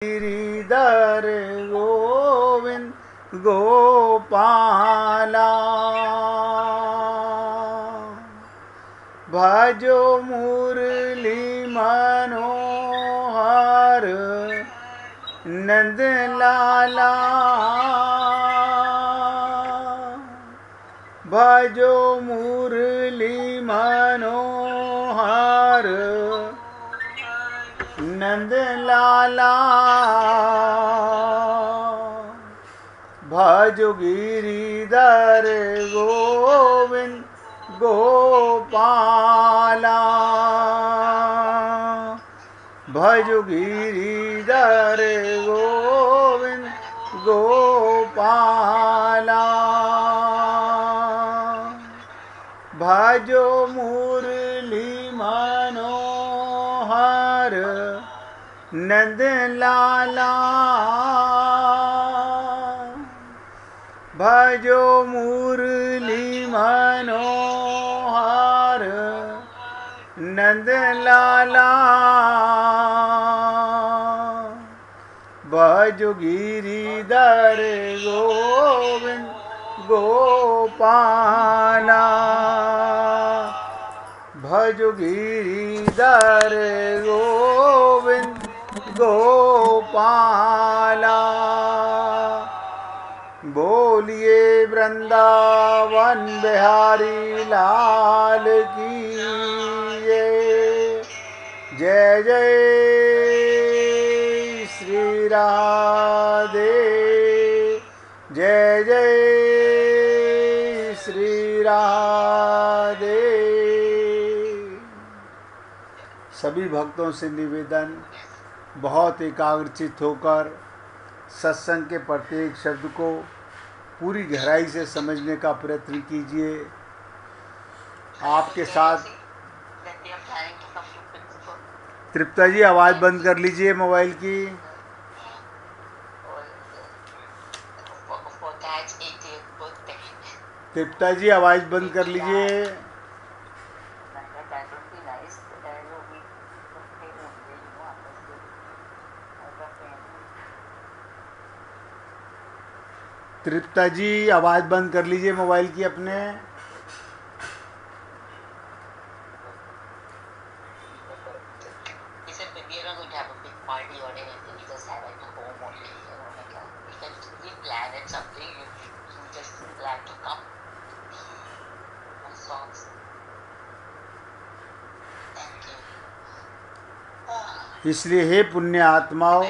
गिरिधर गोविंद गोपाला भजो मुरली मनोहर नंद लाला भजो मुरली मनोहर नंद लाला भजो गिरिधर गोविंद गोपाला भजो गिरिधर गोविंद गोपाला भजो मुरली मनोहर नंद लाला भजो मुरली मनोहर नंद लाला भजो गिरिधर गोविंद गोपाला भजो गिरिधर गोविंद गोपाला बोलिए वृंदावन बिहारी लाल की जय जय श्री राधे जय जय श्री राधे। सभी भक्तों से निवेदन, बहुत एकाग्रचित होकर सत्संग के प्रत्येक शब्द को पूरी गहराई से समझने का प्रयत्न कीजिए। आपके साथ तृप्ता जी आवाज़ बंद कर लीजिए मोबाइल की। तृप्ता जी आवाज़ बंद कर लीजिए। तृप्ता जी आवाज़ बंद कर लीजिए मोबाइल की अपने। इसलिए हे पुण्य आत्माओं,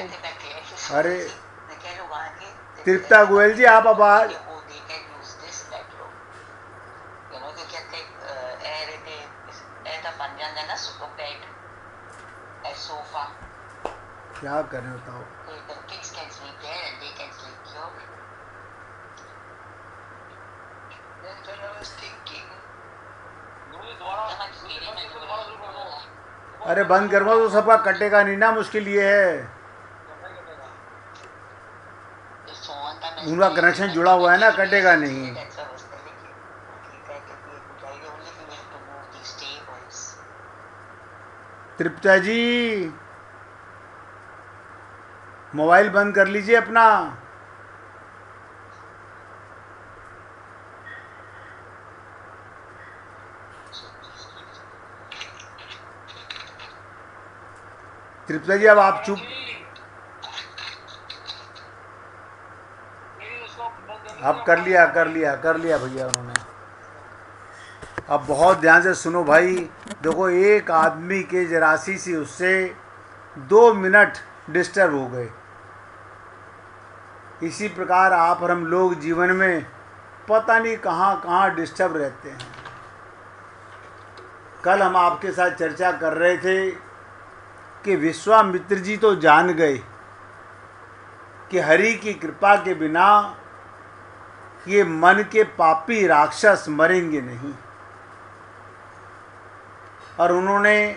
अरे तृप्ता गोयल जी आप आवाज क्या करें बताओ। अरे बंद करवा तो सबका कटेगा नहीं ना, मुश्किल ये है उनका कनेक्शन जुड़ा हुआ है ना, कटेगा नहीं। तृप्ता जी मोबाइल बंद कर लीजिए अपना। तृप्ता जी अब आप चुप। अब कर लिया भैया उन्होंने। अब बहुत ध्यान से सुनो भाई। देखो एक आदमी के जरासी सी उससे 2 मिनट डिस्टर्ब हो गए। इसी प्रकार आप और हम लोग जीवन में पता नहीं कहाँ कहाँ डिस्टर्ब रहते हैं। कल हम आपके साथ चर्चा कर रहे थे कि विश्वामित्र जी तो जान गए कि हरि की कृपा के बिना ये मन के पापी राक्षस मरेंगे नहीं, और उन्होंने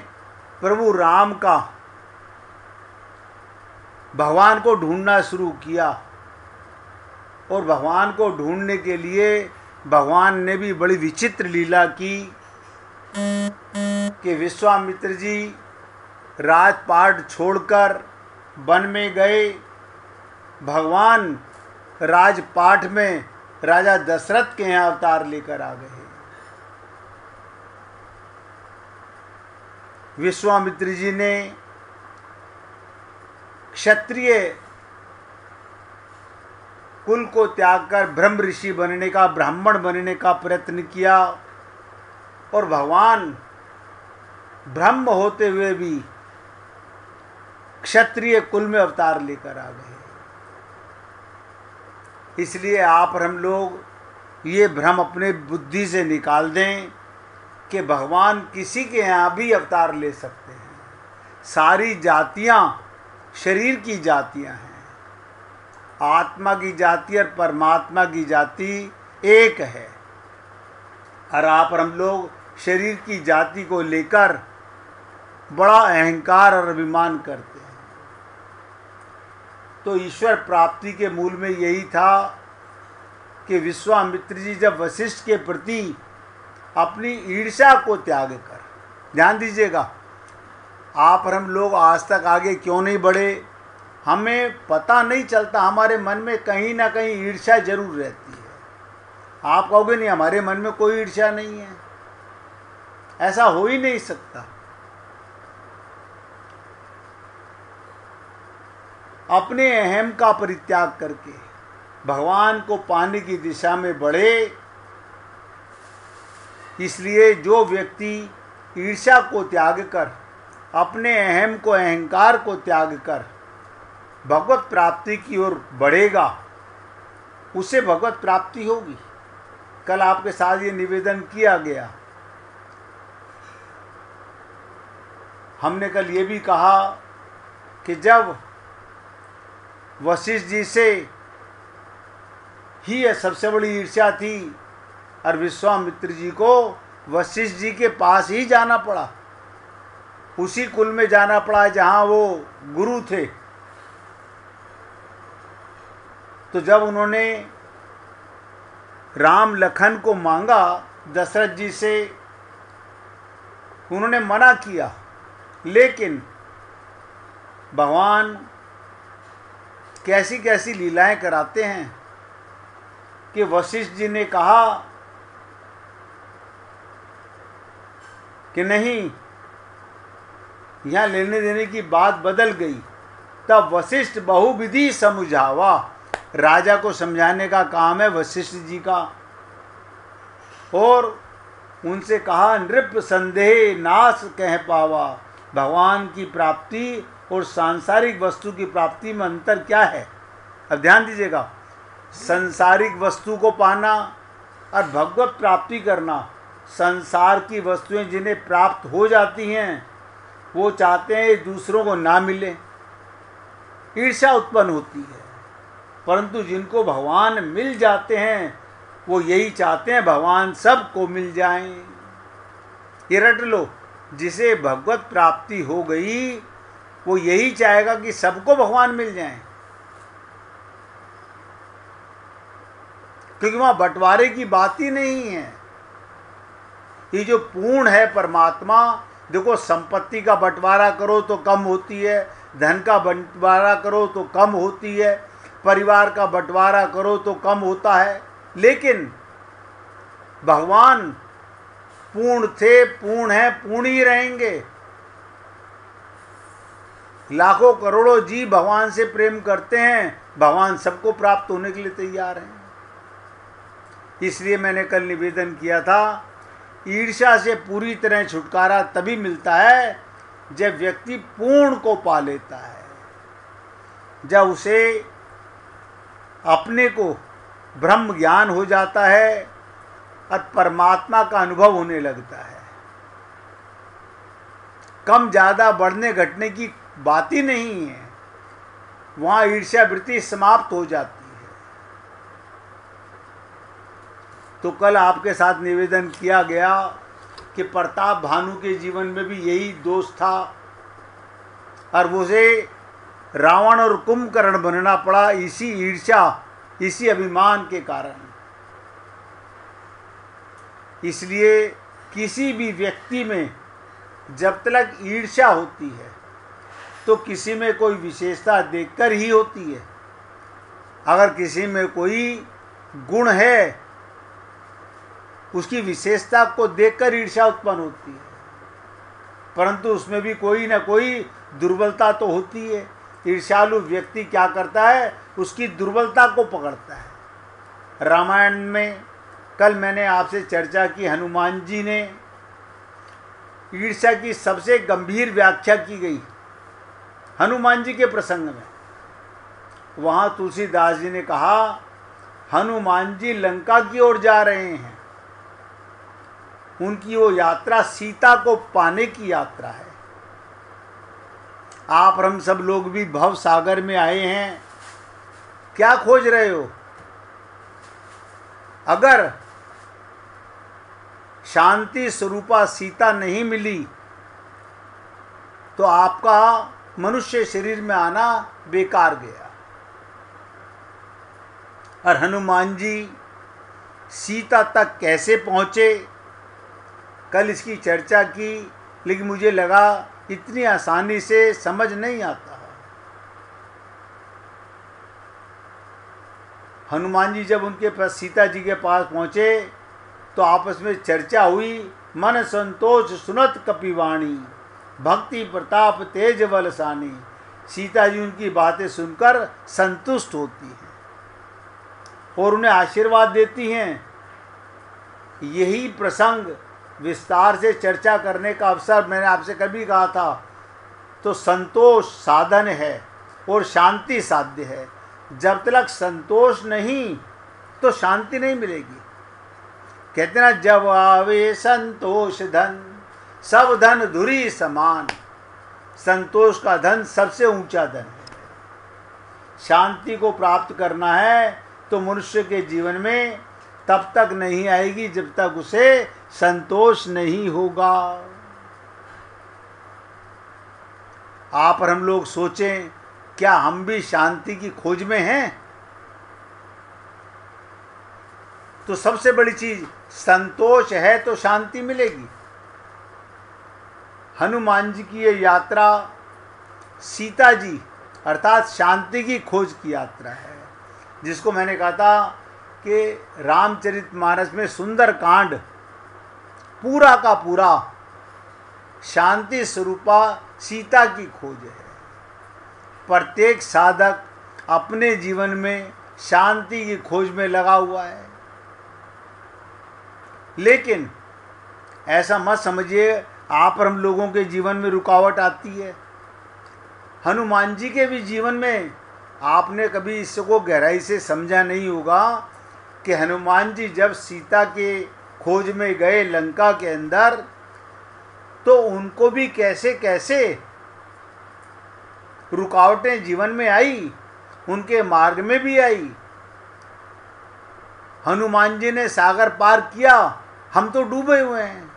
प्रभु राम का भगवान को ढूंढना शुरू किया। और भगवान को ढूंढने के लिए भगवान ने भी बड़ी विचित्र लीला की कि विश्वामित्र जी राजपाट छोड़कर वन में गए, भगवान राजपाठ में राजा दशरथ के यहाँ अवतार लेकर आ गए। विश्वामित्र जी ने क्षत्रिय कुल को त्याग कर ब्रह्म ऋषि बनने का, ब्राह्मण बनने का प्रयत्न किया और भगवान ब्रह्म होते हुए भी क्षत्रिय कुल में अवतार लेकर आ गए। इसलिए आप और हम लोग ये भ्रम अपने बुद्धि से निकाल दें कि भगवान किसी के यहाँ भी अवतार ले सकते हैं। सारी जातियाँ शरीर की जातियाँ हैं, आत्मा की जाति और परमात्मा की जाति एक है। और आप और हम लोग शरीर की जाति को लेकर बड़ा अहंकार और अभिमान करते हैं। तो ईश्वर प्राप्ति के मूल में यही था कि विश्वामित्र जी जब वशिष्ठ के प्रति अपनी ईर्ष्या को त्याग कर, ध्यान दीजिएगा, आप और हम लोग आज तक आगे क्यों नहीं बढ़े, हमें पता नहीं चलता। हमारे मन में कहीं ना कहीं ईर्ष्या जरूर रहती है। आप कहोगे नहीं हमारे मन में कोई ईर्ष्या नहीं है, ऐसा हो ही नहीं सकता। अपने अहम का परित्याग करके भगवान को पाने की दिशा में बढ़े। इसलिए जो व्यक्ति ईर्ष्या को त्याग कर, अपने अहम को, अहंकार को त्याग कर भगवत प्राप्ति की ओर बढ़ेगा, उसे भगवत प्राप्ति होगी। कल आपके साथ ये निवेदन किया गया। हमने कल ये भी कहा कि जब वशिष्ठ जी से ही सबसे बड़ी ईर्ष्या थी और विश्वामित्र जी को वशिष्ठ जी के पास ही जाना पड़ा, उसी कुल में जाना पड़ा जहाँ वो गुरु थे। तो जब उन्होंने राम लखन को मांगा दशरथ जी से, उन्होंने मना किया, लेकिन भगवान कैसी कैसी लीलाएं कराते हैं कि वशिष्ठ जी ने कहा कि नहीं, यहाँ लेने देने की बात बदल गई। तब वशिष्ठ बहुविधि समझावा, राजा को समझाने का काम है वशिष्ठ जी का। और उनसे कहा नृप संदेह नाश कह पावा, भगवान की प्राप्ति और सांसारिक वस्तु की प्राप्ति में अंतर क्या है। अब ध्यान दीजिएगा, सांसारिक वस्तु को पाना और भगवत प्राप्ति करना। संसार की वस्तुएं जिन्हें प्राप्त हो जाती हैं वो चाहते हैं दूसरों को ना मिले, ईर्ष्या उत्पन्न होती है। परंतु जिनको भगवान मिल जाते हैं वो यही चाहते हैं भगवान सबको मिल जाएं। ये रट लो, जिसे भगवत प्राप्ति हो गई वो यही चाहेगा कि सबको भगवान मिल जाएं, क्योंकि वहाँ बंटवारे की बात ही नहीं है। ये जो पूर्ण है परमात्मा, देखो संपत्ति का बंटवारा करो तो कम होती है, धन का बंटवारा करो तो कम होती है, परिवार का बंटवारा करो तो कम होता है, लेकिन भगवान पूर्ण थे, पूर्ण हैं, पूर्ण ही रहेंगे। लाखों करोड़ों जीव भगवान से प्रेम करते हैं, भगवान सबको प्राप्त होने के लिए तैयार हैं। इसलिए मैंने कल निवेदन किया था, ईर्ष्या से पूरी तरह छुटकारा तभी मिलता है जब व्यक्ति पूर्ण को पा लेता है, जब उसे अपने को ब्रह्म ज्ञान हो जाता है और परमात्मा का अनुभव होने लगता है। कम ज़्यादा बढ़ने घटने की बात ही नहीं है, वहाँ ईर्ष्या वृत्ति समाप्त हो जाती है। तो कल आपके साथ निवेदन किया गया कि प्रताप भानु के जीवन में भी यही दोष था और उसे रावण और कुंभकर्ण बनना पड़ा, इसी ईर्ष्या, इसी अभिमान के कारण। इसलिए किसी भी व्यक्ति में जब तक ईर्ष्या होती है तो किसी में कोई विशेषता देखकर ही होती है। अगर किसी में कोई गुण है, उसकी विशेषता को देखकर ईर्ष्या उत्पन्न होती है, परंतु उसमें भी कोई ना कोई दुर्बलता तो होती है। ईर्ष्यालु व्यक्ति क्या करता है, उसकी दुर्बलता को पकड़ता है। रामायण में कल मैंने आपसे चर्चा की, हनुमान जी ने ईर्ष्या की सबसे गंभीर व्याख्या की गई हनुमान जी के प्रसंग में। वहाँ तुलसीदास जी ने कहा, हनुमान जी लंका की ओर जा रहे हैं, उनकी वो यात्रा सीता को पाने की यात्रा है। आप और हम सब लोग भी भव सागर में आए हैं, क्या खोज रहे हो? अगर शांति स्वरूपा सीता नहीं मिली तो आपका मनुष्य शरीर में आना बेकार गया। और हनुमान जी सीता तक कैसे पहुँचे, कल इसकी चर्चा की, लेकिन मुझे लगा इतनी आसानी से समझ नहीं आता। हनुमान जी जब उनके पास, सीता जी के पास पहुँचे तो आपस में चर्चा हुई। मन संतोष सुनत कपिवाणी, भक्ति प्रताप तेज बलसानी। सीता जी उनकी बातें सुनकर संतुष्ट होती हैं और उन्हें आशीर्वाद देती हैं। यही प्रसंग विस्तार से चर्चा करने का अवसर मैंने आपसे कभी कहा था। तो संतोष साधन है और शांति साध्य है। जब तक संतोष नहीं तो शांति नहीं मिलेगी। कहते ना, जब आवे संतोष धन, सब धन धुरी समान। संतोष का धन सबसे ऊंचा धन है। शांति को प्राप्त करना है तो मनुष्य के जीवन में तब तक नहीं आएगी जब तक उसे संतोष नहीं होगा। आप और हम लोग सोचें, क्या हम भी शांति की खोज में हैं? तो सबसे बड़ी चीज संतोष है तो शांति मिलेगी। हनुमान जी की ये यात्रा सीता जी अर्थात शांति की खोज की यात्रा है, जिसको मैंने कहा था कि रामचरितमानस में सुंदर कांड पूरा का पूरा शांति स्वरूपा सीता की खोज है। प्रत्येक साधक अपने जीवन में शांति की खोज में लगा हुआ है, लेकिन ऐसा मत समझिए आप और हम लोगों के जीवन में रुकावट आती है। हनुमान जी के भी जीवन में आपने कभी इसको गहराई से समझा नहीं होगा कि हनुमान जी जब सीता के खोज में गए लंका के अंदर, तो उनको भी कैसे कैसे रुकावटें जीवन में आई, उनके मार्ग में भी आई। हनुमान जी ने सागर पार किया, हम तो डूबे हुए हैं।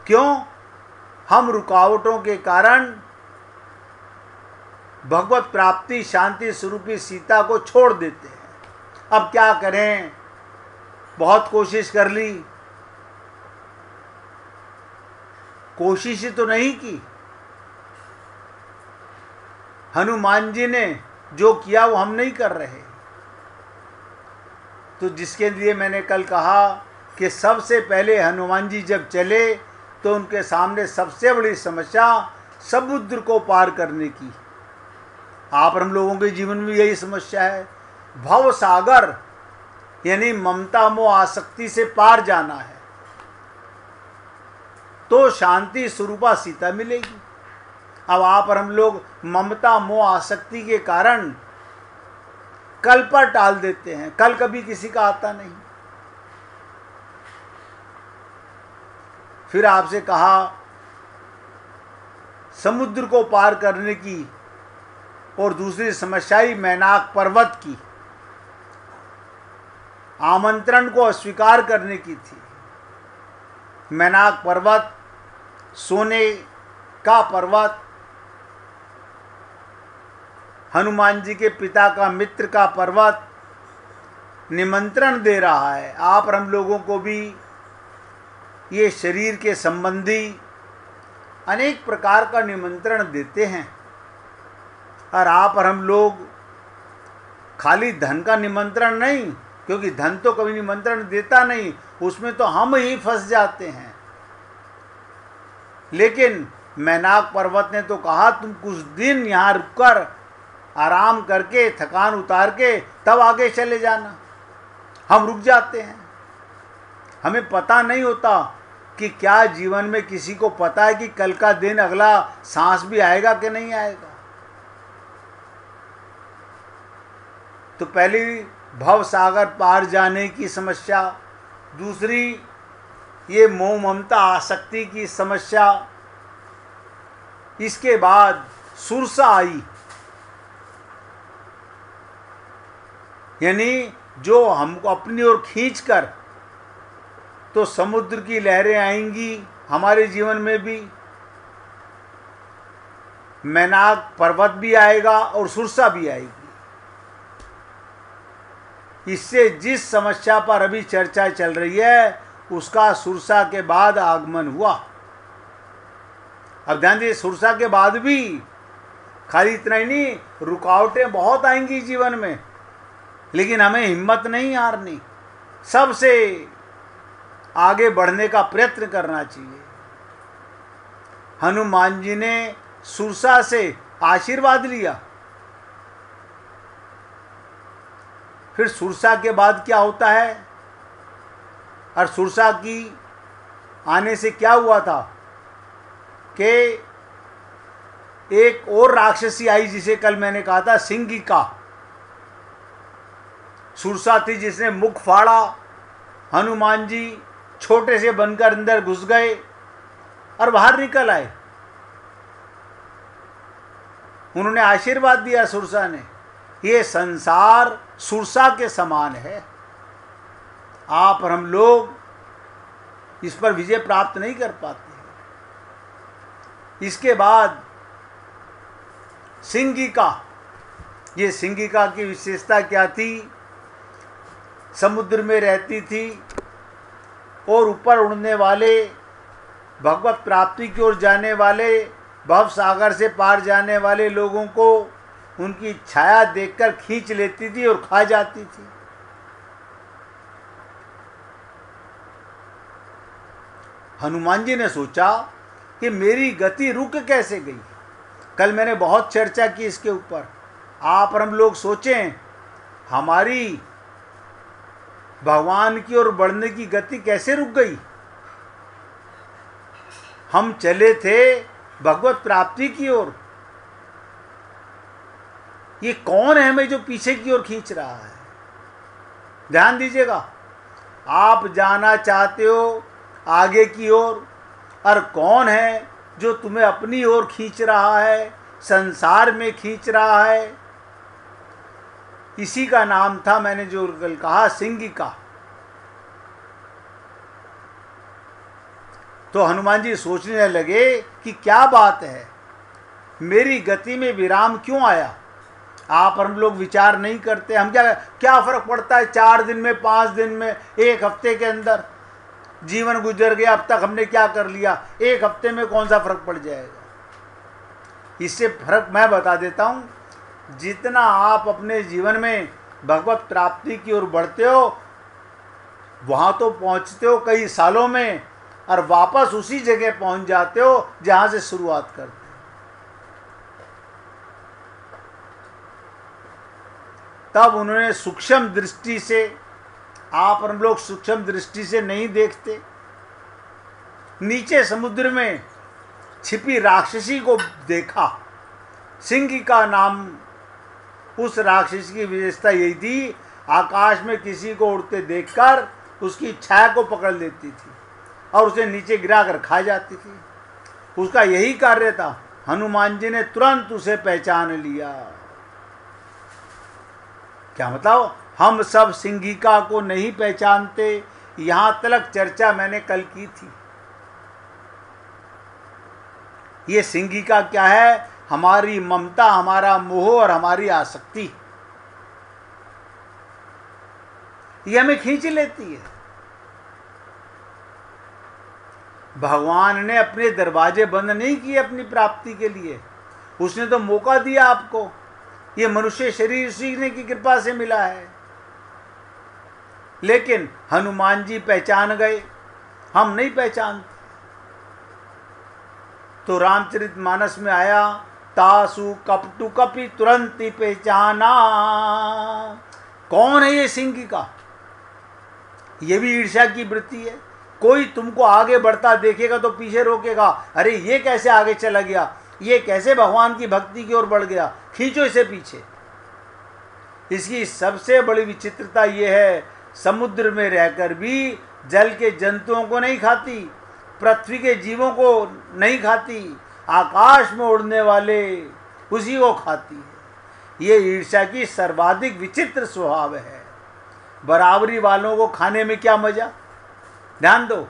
क्यों? हम रुकावटों के कारण भगवत प्राप्ति शांति स्वरूपी सीता को छोड़ देते हैं। अब क्या करें? बहुत कोशिश कर ली, कोशिश ही तो नहीं की। हनुमान जी ने जो किया वो हम नहीं कर रहे। तो जिसके लिए मैंने कल कहा कि सबसे पहले हनुमान जी जब चले तो उनके सामने सबसे बड़ी समस्या समुद्र को पार करने की। आप हम लोगों के जीवन में यही समस्या है, भव सागर यानी ममता मोह आसक्ति से पार जाना है, तो शांति स्वरूपा सीता मिलेगी। अब आप और हम लोग ममता मोह आसक्ति के कारण कल पर टाल देते हैं, कल कभी किसी का आता नहीं। फिर आपसे कहा समुद्र को पार करने की, और दूसरी समस्या ही मैनाक पर्वत की, आमंत्रण को अस्वीकार करने की थी। मैनाक पर्वत सोने का पर्वत, हनुमान जी के पिता का मित्र का पर्वत निमंत्रण दे रहा है। आप और हम लोगों को भी ये शरीर के संबंधी अनेक प्रकार का निमंत्रण देते हैं। और आप और हम लोग खाली धन का निमंत्रण नहीं, क्योंकि धन तो कभी निमंत्रण देता नहीं, उसमें तो हम ही फंस जाते हैं। लेकिन मैनाक पर्वत ने तो कहा तुम कुछ दिन यहाँ रुककर आराम करके थकान उतार के तब आगे चले जाना। हम रुक जाते हैं, हमें पता नहीं होता कि क्या जीवन में किसी को पता है कि कल का दिन अगला सांस भी आएगा कि नहीं आएगा। तो पहली भव सागर पार जाने की समस्या, दूसरी ये मोह ममता आसक्ति की समस्या, इसके बाद सुरसा आई, यानी जो हमको अपनी ओर खींचकर, तो समुद्र की लहरें आएंगी हमारे जीवन में भी, मैनाक पर्वत भी आएगा और सुरसा भी आएगी। इससे जिस समस्या पर अभी चर्चा चल रही है उसका सुरसा के बाद आगमन हुआ। अब ध्यान दीजिए, सुरसा के बाद भी खाली इतना ही नहीं, रुकावटें बहुत आएंगी जीवन में, लेकिन हमें हिम्मत नहीं हारनी, सबसे आगे बढ़ने का प्रयत्न करना चाहिए। हनुमान जी ने सुरसा से आशीर्वाद लिया। फिर सुरसा के बाद क्या होता है, और सुरसा की आने से क्या हुआ था कि एक और राक्षसी आई, जिसे कल मैंने कहा था सिंगिका। सुरसा थी जिसने मुख फाड़ा, हनुमान जी छोटे से बनकर अंदर घुस गए और बाहर निकल आए। उन्होंने आशीर्वाद दिया सुरसा ने, ये संसार सुरसा के समान है, आप और हम लोग इस पर विजय प्राप्त नहीं कर पाते। इसके बाद सिंगिका, ये सिंगिका की विशेषता क्या थी, समुद्र में रहती थी और ऊपर उड़ने वाले, भगवत प्राप्ति की ओर जाने वाले, भव सागर से पार जाने वाले लोगों को उनकी छाया देखकर खींच लेती थी और खा जाती थी। हनुमान जी ने सोचा कि मेरी गति रुक कैसे गई। कल मैंने बहुत चर्चा की इसके ऊपर। आप और हम लोग सोचें, हमारी भगवान की ओर बढ़ने की गति कैसे रुक गई। हम चले थे भगवत प्राप्ति की ओर, ये कौन है हमें जो पीछे की ओर खींच रहा है। ध्यान दीजिएगा, आप जाना चाहते हो आगे की ओर, और कौन है जो तुम्हें अपनी ओर खींच रहा है, संसार में खींच रहा है। इसी का नाम था, मैंने जो कल कहा, सिंगिका। तो हनुमान जी सोचने लगे कि क्या बात है, मेरी गति में विराम क्यों आया। आप और हम लोग विचार नहीं करते, हम क्या फर्क पड़ता है, 4 दिन में, 5 दिन में, 1 हफ्ते के अंदर जीवन गुजर गया, अब तक हमने क्या कर लिया, 1 हफ्ते में कौन सा फर्क पड़ जाएगा। इससे फर्क मैं बता देता हूँ, जितना आप अपने जीवन में भगवत प्राप्ति की ओर बढ़ते हो, वहाँ तो पहुँचते हो कई सालों में, और वापस उसी जगह पहुँच जाते हो जहाँ से शुरुआत करते हो। तब उन्होंने सूक्ष्म दृष्टि से, आप हम लोग सूक्ष्म दृष्टि से नहीं देखते, नीचे समुद्र में छिपी राक्षसी को देखा। सिंगिका नाम उस राक्षसी की विशेषता यही थी, आकाश में किसी को उड़ते देखकर उसकी छाया को पकड़ लेती थी और उसे नीचे गिरा कर खा जाती थी। उसका यही कार्य था। हनुमान जी ने तुरंत उसे पहचान लिया। क्या मतलब, हम सब सिंगिका को नहीं पहचानते, यहाँ तक चर्चा मैंने कल की थी। ये सिंगिका क्या है, हमारी ममता, हमारा मोह और हमारी आसक्ति, ये हमें खींच लेती है। भगवान ने अपने दरवाजे बंद नहीं किए अपनी प्राप्ति के लिए, उसने तो मौका दिया आपको ये मनुष्य शरीर उसी ने की कृपा से मिला है। लेकिन हनुमान जी पहचान गए, हम नहीं पहचानते। तो रामचरितमानस में आया, तासु कपटु कपि तुरंत ही पहचाना। कौन है ये सिंह का? ये भी ईर्ष्या की वृत्ति है। कोई तुमको आगे बढ़ता देखेगा तो पीछे रोकेगा, अरे ये कैसे आगे चला गया, ये कैसे भगवान की भक्ति की ओर बढ़ गया, खींचो इसे पीछे। इसकी सबसे बड़ी विचित्रता ये है, समुद्र में रहकर भी जल के जंतुओं को नहीं खाती, पृथ्वी के जीवों को नहीं खाती, आकाश में उड़ने वाले उसी को खाती है। ये ईर्ष्या की सर्वाधिक विचित्र स्वभाव है। बराबरी वालों को खाने में क्या मजा? ध्यान दो,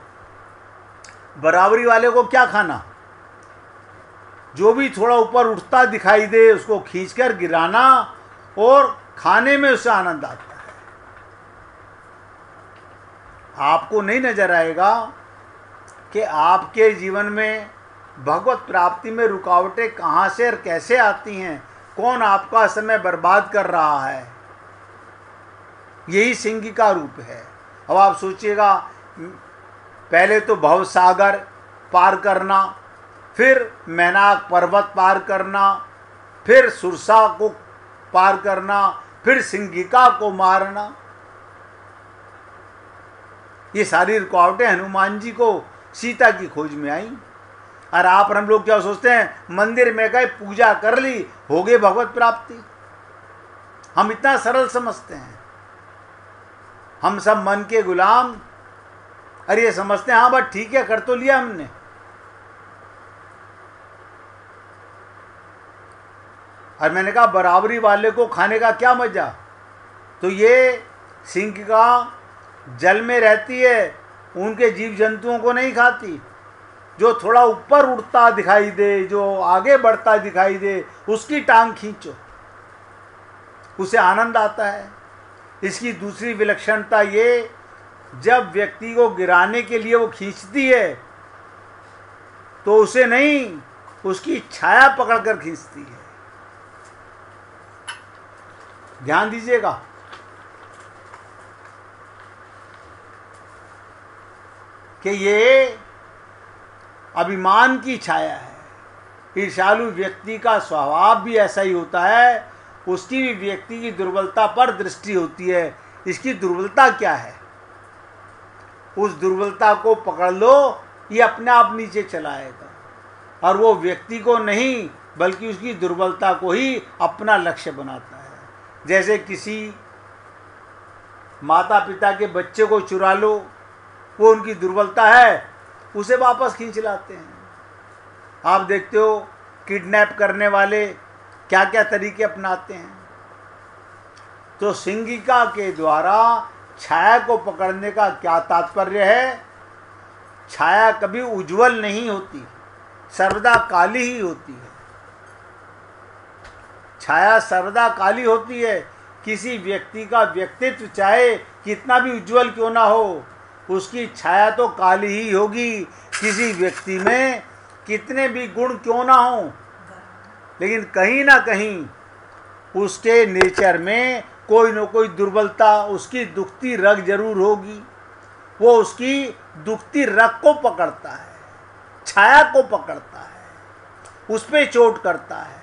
बराबरी वाले को क्या खाना? जो भी थोड़ा ऊपर उठता दिखाई दे उसको खींचकर गिराना और खाने में उससे आनंद आता है। आपको नहीं नजर आएगा कि आपके जीवन में भगवत प्राप्ति में रुकावटें कहाँ से और कैसे आती हैं, कौन आपका समय बर्बाद कर रहा है। यही सिंह का रूप है। अब आप सोचिएगा, पहले तो भवसागर पार करना, फिर मैनाक पर्वत पार करना, फिर सुरसा को पार करना, फिर सिंहिका को मारना, ये सारी रुकावटें हनुमान जी को सीता की खोज में आई। और आप और हम लोग क्या सोचते हैं, मंदिर में गए पूजा कर ली, हो गए भगवत प्राप्ति। हम इतना सरल समझते हैं। हम सब मन के गुलाम, अरे ये समझते हैं हाँ बस ठीक है, कर तो लिया हमने। और मैंने कहा बराबरी वाले को खाने का क्या मजा? तो ये सिंह का जल में रहती है, उनके जीव जंतुओं को नहीं खाती। जो थोड़ा ऊपर उड़ता दिखाई दे, जो आगे बढ़ता दिखाई दे, उसकी टांग खींचो, उसे आनंद आता है। इसकी दूसरी विलक्षणता ये, जब व्यक्ति को गिराने के लिए वो खींचती है तो उसे नहीं, उसकी छाया पकड़कर खींचती है। ध्यान दीजिएगा। कि ये अभिमान की छाया है। ईर्ष्यालु व्यक्ति का स्वभाव भी ऐसा ही होता है, उसकी भी व्यक्ति की दुर्बलता पर दृष्टि होती है। इसकी दुर्बलता क्या है, उस दुर्बलता को पकड़ लो, ये अपने आप नीचे चला आएगा। और वो व्यक्ति को नहीं बल्कि उसकी दुर्बलता को ही अपना लक्ष्य बनाता है। जैसे किसी माता पिता के बच्चे को चुरा लो, वो उनकी दुर्बलता है, उसे वापस खींच लाते हैं। आप देखते हो किडनैप करने वाले क्या क्या तरीके अपनाते हैं। तो सिंहिका के द्वारा छाया को पकड़ने का क्या तात्पर्य है? छाया कभी उज्जवल नहीं होती, सर्वदा काली ही होती है। छाया सर्वदा काली होती है। किसी व्यक्ति का व्यक्तित्व चाहे कितना भी उज्जवल क्यों ना हो, उसकी छाया तो काली ही होगी। किसी व्यक्ति में कितने भी गुण क्यों ना हो, लेकिन कहीं ना कहीं उसके नेचर में कोई न कोई दुर्बलता, उसकी दुखती रग जरूर होगी। वो उसकी दुखती रग को पकड़ता है, छाया को पकड़ता है, उस पे चोट करता है।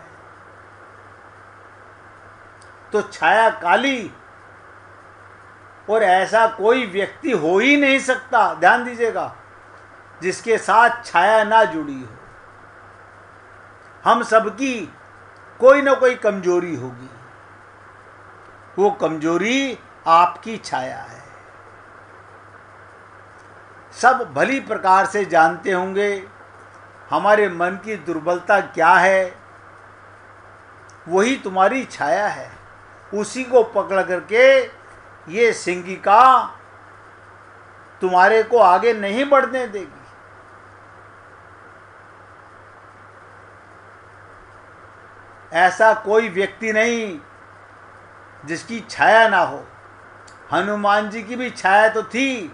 तो छाया काली, और ऐसा कोई व्यक्ति हो ही नहीं सकता, ध्यान दीजिएगा, जिसके साथ छाया ना जुड़ी हो। हम सबकी कोई ना कोई कमजोरी होगी, वो कमजोरी आपकी छाया है। सब भली प्रकार से जानते होंगे हमारे मन की दुर्बलता क्या है, वही तुम्हारी छाया है। उसी को पकड़ करके ये सिंहिका तुम्हारे को आगे नहीं बढ़ने देगी। ऐसा कोई व्यक्ति नहीं जिसकी छाया ना हो। हनुमान जी की भी छाया तो थी,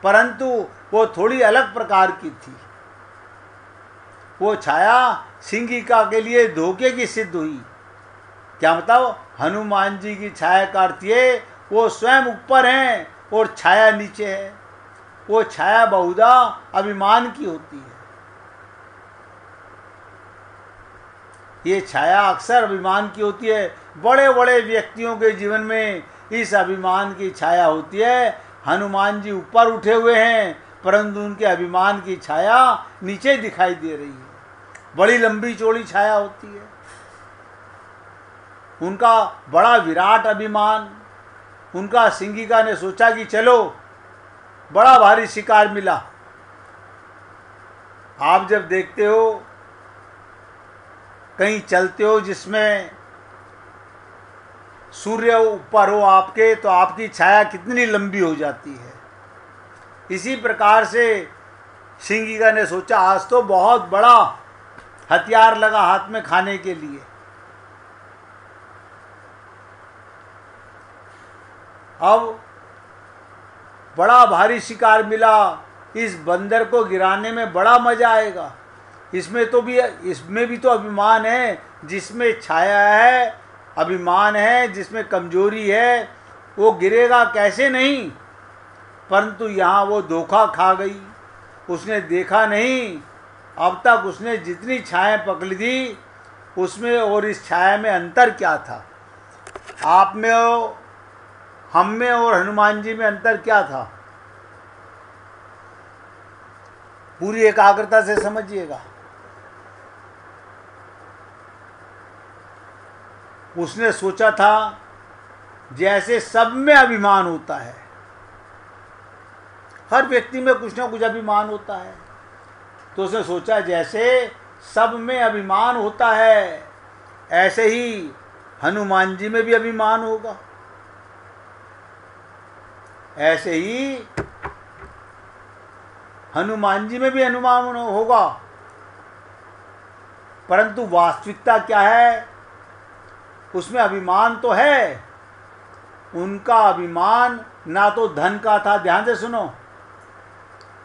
परंतु वो थोड़ी अलग प्रकार की थी। वो छाया सिंहिका के लिए धोखे की सिद्ध हुई। क्या बताओ, हनुमान जी की छाया का अर्थ ये वो स्वयं ऊपर हैं और छाया नीचे है। वो छाया बहुधा अभिमान की होती है। ये छाया अक्सर अभिमान की होती है। बड़े बड़े व्यक्तियों के जीवन में इस अभिमान की छाया होती है। हनुमान जी ऊपर उठे हुए हैं परंतु उनके अभिमान की छाया नीचे दिखाई दे रही है। बड़ी लंबी चौड़ी छाया होती है। उनका बड़ा विराट अभिमान। उनका सिंगिका ने सोचा कि चलो बड़ा भारी शिकार मिला। आप जब देखते हो कहीं चलते हो जिसमें सूर्य ऊपर हो आपके, तो आपकी छाया कितनी लंबी हो जाती है। इसी प्रकार से सिंगिका ने सोचा आज तो बहुत बड़ा हथियार लगा हाथ में खाने के लिए। अब बड़ा भारी शिकार मिला, इस बंदर को गिराने में बड़ा मजा आएगा। इसमें भी तो अभिमान है। जिसमें छाया है, अभिमान है, जिसमें कमजोरी है, वो गिरेगा कैसे नहीं। परंतु यहाँ वो धोखा खा गई। उसने देखा नहीं, अब तक उसने जितनी छाया पकड़ी थी उसमें और इस छाया में अंतर क्या था। आप में और हम में और हनुमान जी में अंतर क्या था, पूरी एकाग्रता से समझिएगा। उसने सोचा था जैसे सब में अभिमान होता है, हर व्यक्ति में कुछ ना कुछ अभिमान होता है, तो उसने सोचा जैसे सब में अभिमान होता है ऐसे ही हनुमान जी में भी अभिमान होगा। ऐसे ही हनुमान जी में भी अभिमान होगा। परंतु वास्तविकता क्या है, उसमें अभिमान तो है। उनका अभिमान ना तो धन का था। ध्यान से सुनो।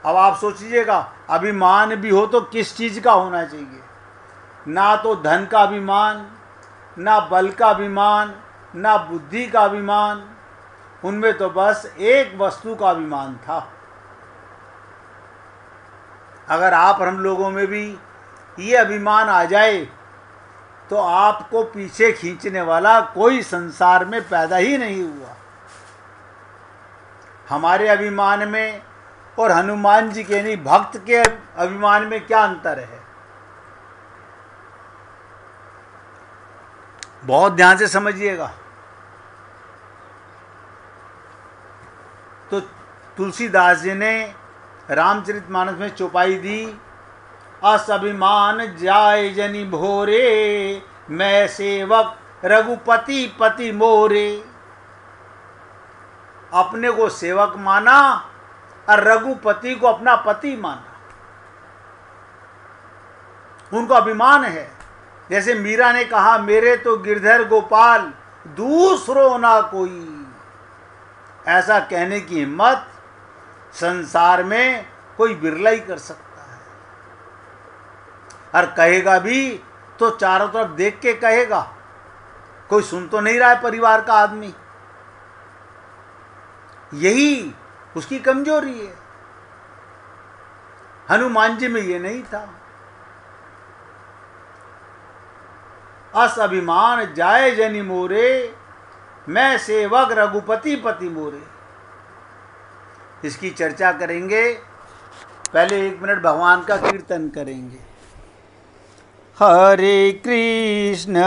अब आप सोचिएगा अभिमान भी हो तो किस चीज का होना चाहिए। ना तो धन का अभिमान, ना बल का अभिमान, ना बुद्धि का अभिमान। उनमें तो बस एक वस्तु का अभिमान था। अगर आप और हम लोगों में भी ये अभिमान आ जाए तो आपको पीछे खींचने वाला कोई संसार में पैदा ही नहीं हुआ। हमारे अभिमान में और हनुमान जी के यानी भक्त के अभिमान में क्या अंतर है, बहुत ध्यान से समझिएगा। तो तुलसीदास जी ने रामचरितमानस में चौपाई दी, अस अभिमान जाय जनि भोरे, मैं सेवक रघुपति पति मोरे। अपने को सेवक माना और रघुपति को अपना पति माना। उनको अभिमान है। जैसे मीरा ने कहा, मेरे तो गिरधर गोपाल दूसरो ना कोई। ऐसा कहने की हिम्मत संसार में कोई बिरला ही कर सकता है। और कहेगा भी तो चारों तरफ देख के कहेगा, कोई सुन तो नहीं रहा है परिवार का आदमी। यही उसकी कमजोरी है। हनुमान जी में ये नहीं था। अस अभिमान जाय जनि मोरे, मैं सेवक रघुपति पति मोरे। इसकी चर्चा करेंगे। पहले 1 मिनट भगवान का कीर्तन करेंगे। हरे कृष्ण